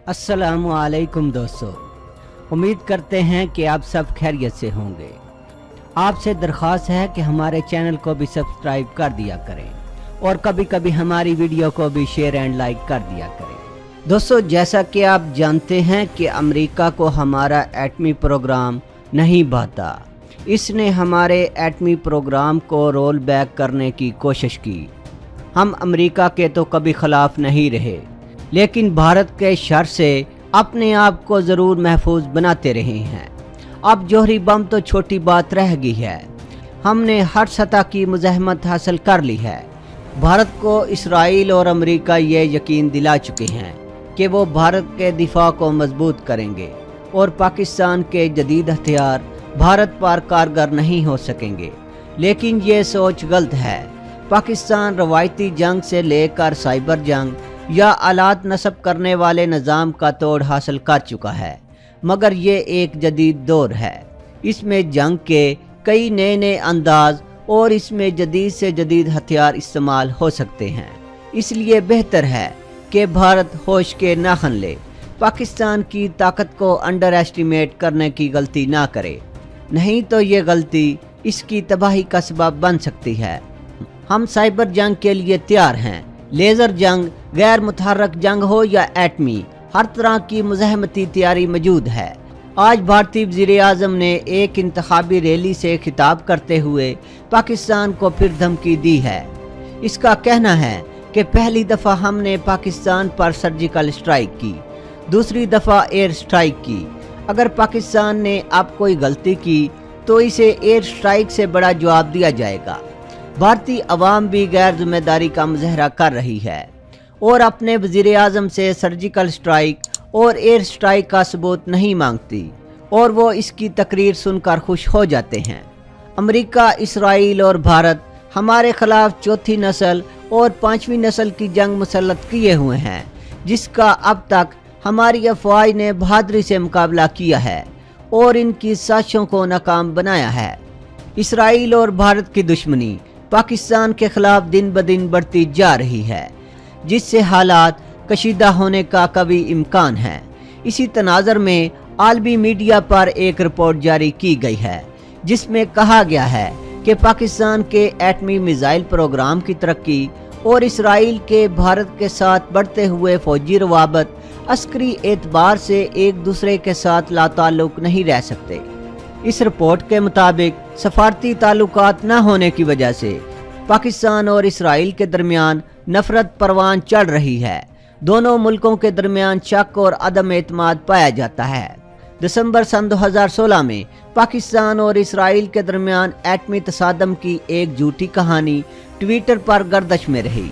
अस्सलामुअलैकुम दोस्तों, उम्मीद करते हैं कि आप सब खैरियत से होंगे। आपसे दरख्वास्त है कि हमारे चैनल को भी सब्सक्राइब कर दिया करें और कभी कभी हमारी वीडियो को भी शेयर एंड लाइक कर दिया करें। दोस्तों, जैसा कि आप जानते हैं कि अमेरिका को हमारा एटमी प्रोग्राम नहीं भाता। इसने हमारे एटमी प्रोग्राम को रोल बैक करने की कोशिश की। हम अमेरिका के तो कभी खिलाफ नहीं रहे, लेकिन भारत के शर से अपने आप को ज़रूर महफूज बनाते रहे हैं। अब जौहरी बम तो छोटी बात रह गई है। हमने हर सतह की मुज़ाहमत हासिल कर ली है। भारत को इसराइल और अमेरिका ये यकीन दिला चुके हैं कि वो भारत के दिफा को मजबूत करेंगे और पाकिस्तान के जदीद हथियार भारत पर कारगर नहीं हो सकेंगे। लेकिन ये सोच गलत है। पाकिस्तान रवायती जंग से लेकर साइबर जंग या आलात नस्ब करने वाले निज़ाम का तोड़ हासिल कर चुका है, मगर ये एक जदीद दौर है। इसमें जंग के कई नए नए अंदाज और इसमें जदीद से जदीद हथियार इस्तेमाल हो सकते हैं। इसलिए बेहतर है कि भारत होश के नाखन ले, पाकिस्तान की ताकत को अंडर एस्टिमेट करने की गलती ना करे, नहीं तो ये गलती इसकी तबाही का सबब बन सकती है। हम साइबर जंग के लिए तैयार हैं। लेज़र जंग, गैर मुतहर्रक जंग हो या एटमी, हर तरह की मुज़ाहमती तैयारी मौजूद है। आज भारतीय वज़ीर-ए-आज़म ने एक इंतखाबी रैली से खिताब करते हुए पाकिस्तान को फिर धमकी दी है। इसका कहना है कि पहली दफ़ा हमने पाकिस्तान पर सर्जिकल स्ट्राइक की, दूसरी दफ़ा एयर स्ट्राइक की। अगर पाकिस्तान ने अब कोई गलती की तो इसे एयर स्ट्राइक से बड़ा जवाब दिया जाएगा। भारतीय अवाम भी गैर जिम्मेदारी का मुजाहरा कर रही है और अपने वज़ीर-ए-आज़म से सर्जिकल स्ट्राइक और एयर स्ट्राइक का सबूत नहीं मांगती, और वो इसकी तकरीर सुनकर खुश हो जाते हैं। अमेरिका, इसराइल और भारत हमारे खिलाफ चौथी नस्ल और पांचवी नस्ल की जंग मुसल्लत किए हुए हैं, जिसका अब तक हमारी अफवाज ने बहादुरी से मुकाबला किया है और इनकी साजिशों को नाकाम बनाया है। इसराइल और भारत की दुश्मनी पाकिस्तान के खिलाफ दिन ब दिन बढ़ती जा रही है, जिससे हालात कशीदा होने का कभी इम्कान है। इसी तनाज़र में आलमी मीडिया पर एक रिपोर्ट जारी की गई है, जिसमें कहा गया है कि पाकिस्तान के एटमी मिसाइल प्रोग्राम की तरक्की और इसराइल के भारत के साथ बढ़ते हुए फौजी रवाबत अस्करी एतबार से एक दूसरे के साथ लाताल्लुक नहीं रह सकते। इस रिपोर्ट के मुताबिक सफारती ताल्लुकात न होने की वजह से पाकिस्तान और इसराइल के दरमियान नफरत परवान चढ़ रही है। दोनों मुल्कों के दरमियान शक और अदम एतमाद पाया जाता है। दिसंबर सन 2016 में पाकिस्तान और इसराइल के दरमियान एटमी तसादम की एक झूठी कहानी ट्विटर पर गर्दिश में रही।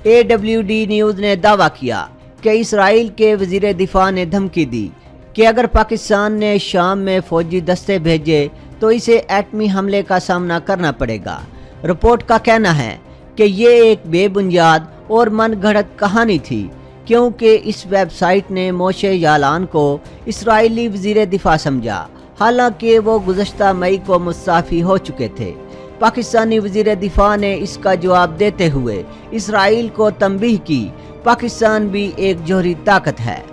AWD न्यूज़ ने दावा किया कि इसराइल के वज़ीर दिफा ने धमकी दी कि अगर पाकिस्तान ने शाम में फौजी दस्ते भेजे तो इसे एटमी हमले का सामना करना पड़ेगा। रिपोर्ट का कहना है कि ये एक बेबुनियाद और मनगढ़ंत कहानी थी, क्योंकि इस वेबसाइट ने मोशे यालान को इसराइली वज़ीर दिफा समझा, हालांकि वो गुज़श्ता मई को मुस्ताफ़ी हो चुके थे। पाकिस्तानी वज़ीर दिफा ने इसका जवाब देते हुए इसराइल को तंबीह की, पाकिस्तान भी एक जौहरी ताकत है।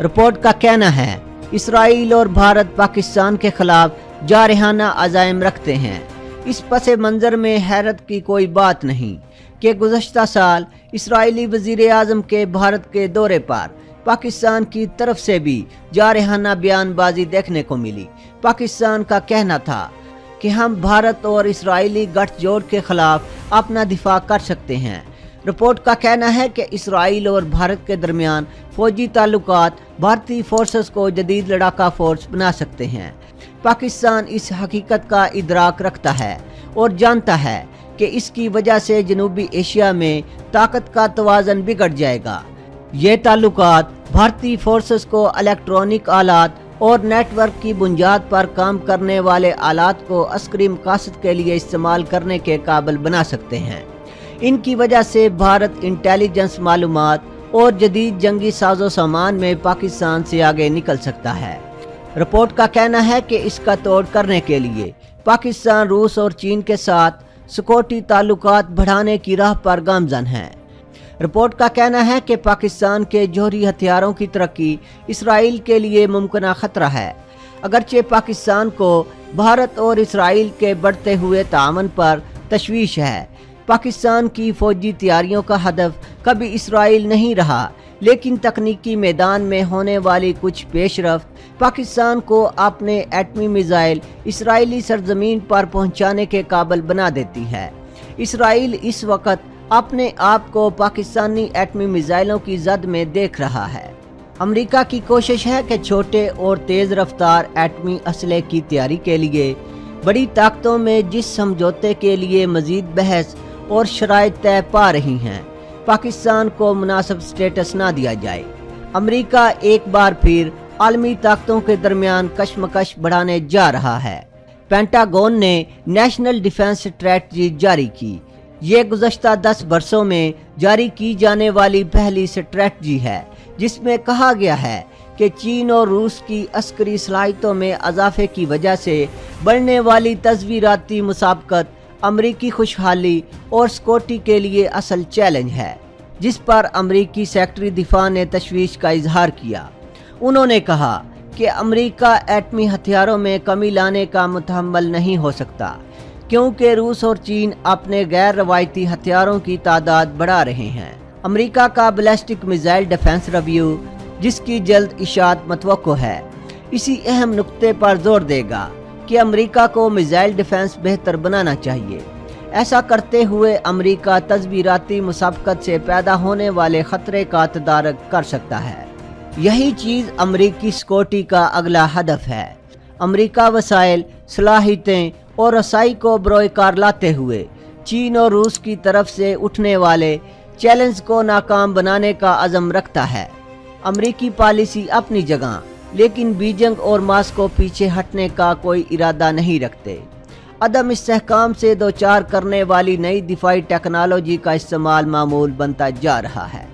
रिपोर्ट का कहना है इसराइल और भारत पाकिस्तान के खिलाफ जारहाना अज़ाइम रखते हैं। इस पस मंज़र में हैरत की कोई बात नहीं कि गुज़श्ता साल इसराइली वज़ीर-ए-आज़म के भारत के दौरे पर पाकिस्तान की तरफ से भी जारहाना बयानबाजी देखने को मिली। पाकिस्तान का कहना था कि हम भारत और इसराइली गठजोड़ के खिलाफ अपना दिफा कर सकते हैं। रिपोर्ट का कहना है कि इसराइल और भारत के दरमियान फौजी ताल्लुकात भारतीय फोर्सेस को जदीद लड़ाका फोर्स बना सकते हैं। पाकिस्तान इस हकीकत का इदराक रखता है और जानता है कि इसकी वजह से जनूबी एशिया में ताकत का तवाज़न बिगड़ जाएगा। ये ताल्लुकात भारतीय फोर्सेस को इलेक्ट्रॉनिक आलात और नेटवर्क की बुनियाद पर काम करने वाले आलात को अस्करी मकासद के लिए इस्तेमाल करने के काबिल बना सकते हैं। इनकी वजह से भारत इंटेलिजेंस मालूमात और जदीद जंगी साजो सामान में पाकिस्तान से आगे निकल सकता है। रिपोर्ट का कहना है कि इसका तोड़ करने के लिए पाकिस्तान रूस और चीन के साथ सिक्योरिटी ताल्लुकात बढ़ाने की राह पर गामजन है। रिपोर्ट का कहना है कि पाकिस्तान के जौहरी हथियारों की तरक्की इसराइल के लिए मुमकिन खतरा है। अगरचे पाकिस्तान को भारत और इसराइल के बढ़ते हुए तामन पर तशवीश है। पाकिस्तान की फौजी तैयारियों का हदफ कभी इसराइल नहीं रहा, लेकिन तकनीकी मैदान में होने वाली कुछ पेशरफ्त पाकिस्तान को अपने एटमी मिसाइल इसराइली सरजमीन पर पहुंचाने के काबिल बना देती है। इसराइल इस वक्त अपने आप को पाकिस्तानी एटमी मिसाइलों की जद में देख रहा है। अमेरिका की कोशिश है कि छोटे और तेज़ रफ्तार एटमी असले की तैयारी के लिए बड़ी ताकतों में जिस समझौते के लिए मजीद बहस और शराइत तय पा रही हैं, पाकिस्तान को मुनासिब स्टेटस ना दिया जाए। अमेरिका एक बार फिर आलमी ताकतों के दरमियान कशमकश बढ़ाने जा रहा है। पेंटागन ने नेशनल डिफेंस स्ट्रेटजी जारी की। ये गुज़श्ता 10 वर्षों में जारी की जाने वाली पहली स्ट्रेटजी है जिसमें कहा गया है कि चीन और रूस की अस्करी सलाहियतों में इजाफे की वजह से बढ़ने वाली तस्वीराती मुसाबकत अमरीकी खुशहाली और सिक्योरिटी के लिए असल चैलेंज है, जिस पर अमरीकी सेक्रेटरी दिफा ने तशवीश का इजहार किया। उन्होंने कहा कि अमरीका एटमी हथियारों में कमी लाने का मुतहम्मल नहीं हो सकता, क्योंकि रूस और चीन अपने गैर रवायती हथियारों की तादाद बढ़ा रहे हैं। अमरीका का बैलिस्टिक मिसाइल डिफेंस रिव्यू, जिसकी जल्द इशाअत मतवक्को है, इसी अहम नुक्ते पर जोर देगा कि अमरीका को मिसाइल डिफेंस बेहतर बनाना चाहिए। ऐसा करते हुए अमरीका तस्वीराती मुसाबकत से पैदा होने वाले खतरे का तदारक कर सकता है। यही चीज़ अमरीकी सिक्योरिटी का अगला हदफ है। अमरीका वसाइल, सलाहियतें और रसाई को बरोकार लाते हुए चीन और रूस की तरफ से उठने वाले चैलेंज को नाकाम बनाने का अज़म रखता है। अमरीकी पॉलिसी अपनी जगह, लेकिन बीजिंग और मास्को पीछे हटने का कोई इरादा नहीं रखते। अदम इस्तेहकाम से दो चार करने वाली नई दिफाई टेक्नोलॉजी का इस्तेमाल मामूल बनता जा रहा है।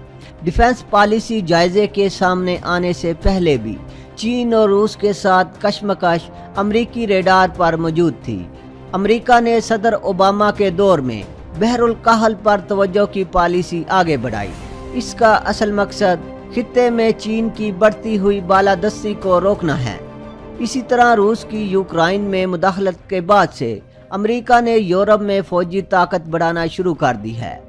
डिफेंस पॉलिसी जायजे के सामने आने से पहले भी चीन और रूस के साथ कशमकश अमरीकी रेडार पर मौजूद थी। अमरीका ने सदर ओबामा के दौर में बहरुल कहल पर तवज्जो की पॉलिसी आगे बढ़ाई। इसका असल मकसद खित्ते में चीन की बढ़ती हुई बालादस्ती को रोकना है। इसी तरह रूस की यूक्रेन में मुदाखलत के बाद से अमेरिका ने यूरोप में फौजी ताकत बढ़ाना शुरू कर दी है।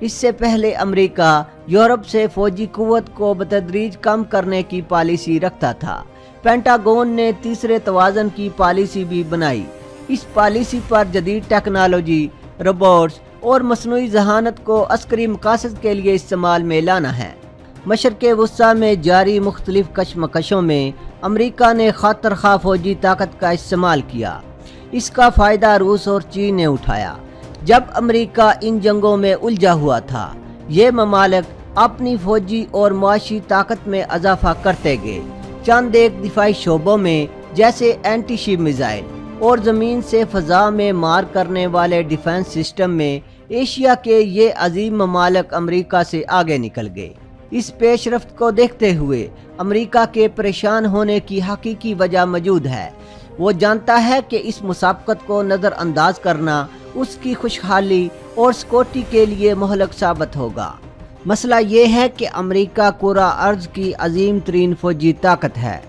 इससे पहले अमेरिका यूरोप से फौजी कुव्वत को बतदरीज कम करने की पॉलिसी रखता था। पेंटागन ने तीसरे तवाज़न की पॉलिसी भी बनाई। इस पॉलिसी पर जदीद टेक्नोलॉजी, रोबोट्स और मसनूई जहानत को अस्करी मकासद के लिए इस्तेमाल में लाना है। मशरक़े वुस्ता में जारी मुख्तलिफ कशमकशों में अमरीका ने खातर खा फौजी ताकत का इस्तेमाल किया। इसका फ़ायदा रूस और चीन ने उठाया। जब अमरीका इन जंगों में उलझा हुआ था, ये ममालिक अपनी फौजी और मुआशी ताकत में इजाफा करते गए। चंद एक दिफाई शोबों में, जैसे एंटी शिप मिसाइल और ज़मीन से फ़ज़ा में मार करने वाले डिफेंस सिस्टम में, एशिया के ये अजीम ममालिक अमरीका से आगे निकल गए। इस पेशरफ्त को देखते हुए अमेरिका के परेशान होने की हकीकी वजह मौजूद है। वो जानता है कि इस मुसाबकत को नज़रअंदाज करना उसकी खुशहाली और सिक्योरिटी के लिए मोहलक साबित होगा। मसला ये है कि अमेरिका कुरा अर्ज़ की अजीम तरीन फौजी ताकत है।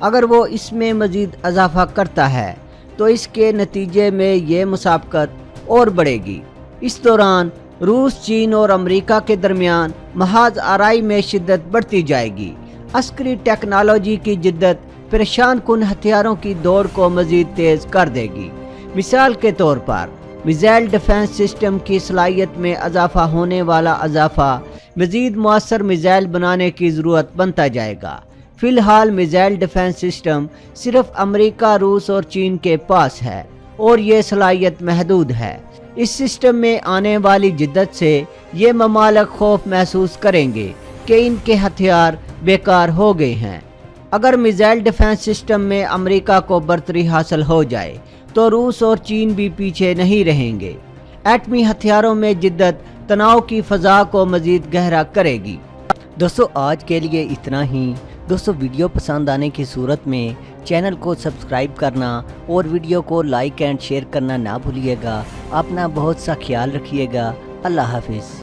अगर वो इसमें मज़ीद इजाफा करता है तो इसके नतीजे में ये मुसाबकत और बढ़ेगी। इस दौरान रूस, चीन और अमेरिका के दरमियान महाज आराई में शिद्दत बढ़ती जाएगी। अस्करी टेक्नोलॉजी की जिद्दत परेशान कुन हथियारों की दौड़ को मजीद तेज कर देगी। मिसाल के तौर पर मिसाइल डिफेंस सिस्टम की सलाहियत में इजाफा होने वाला इजाफा मजीद मुअस्सर मिसाइल बनाने की ज़रूरत बनता जाएगा। फ़िलहाल मिसाइल डिफेंस सिस्टम सिर्फ अमेरिका, रूस और चीन के पास है और ये सलाहियत महदूद है। इस सिस्टम में आने वाली जिद्दत से ये ममालिक खौफ महसूस करेंगे कि इनके हथियार बेकार हो गए हैं। अगर मिसाइल डिफेंस सिस्टम में अमेरिका को बर्तरी हासिल हो जाए तो रूस और चीन भी पीछे नहीं रहेंगे। एटमी हथियारों में जिद्दत तनाव की फ़ज़ा को मज़ीद गहरा करेगी। दोस्तों, आज के लिए इतना ही। दोस्तों, वीडियो पसंद आने की सूरत में चैनल को सब्सक्राइब करना और वीडियो को लाइक एंड शेयर करना ना भूलिएगा। अपना बहुत सा ख्याल रखिएगा। अल्लाह हाफिज़।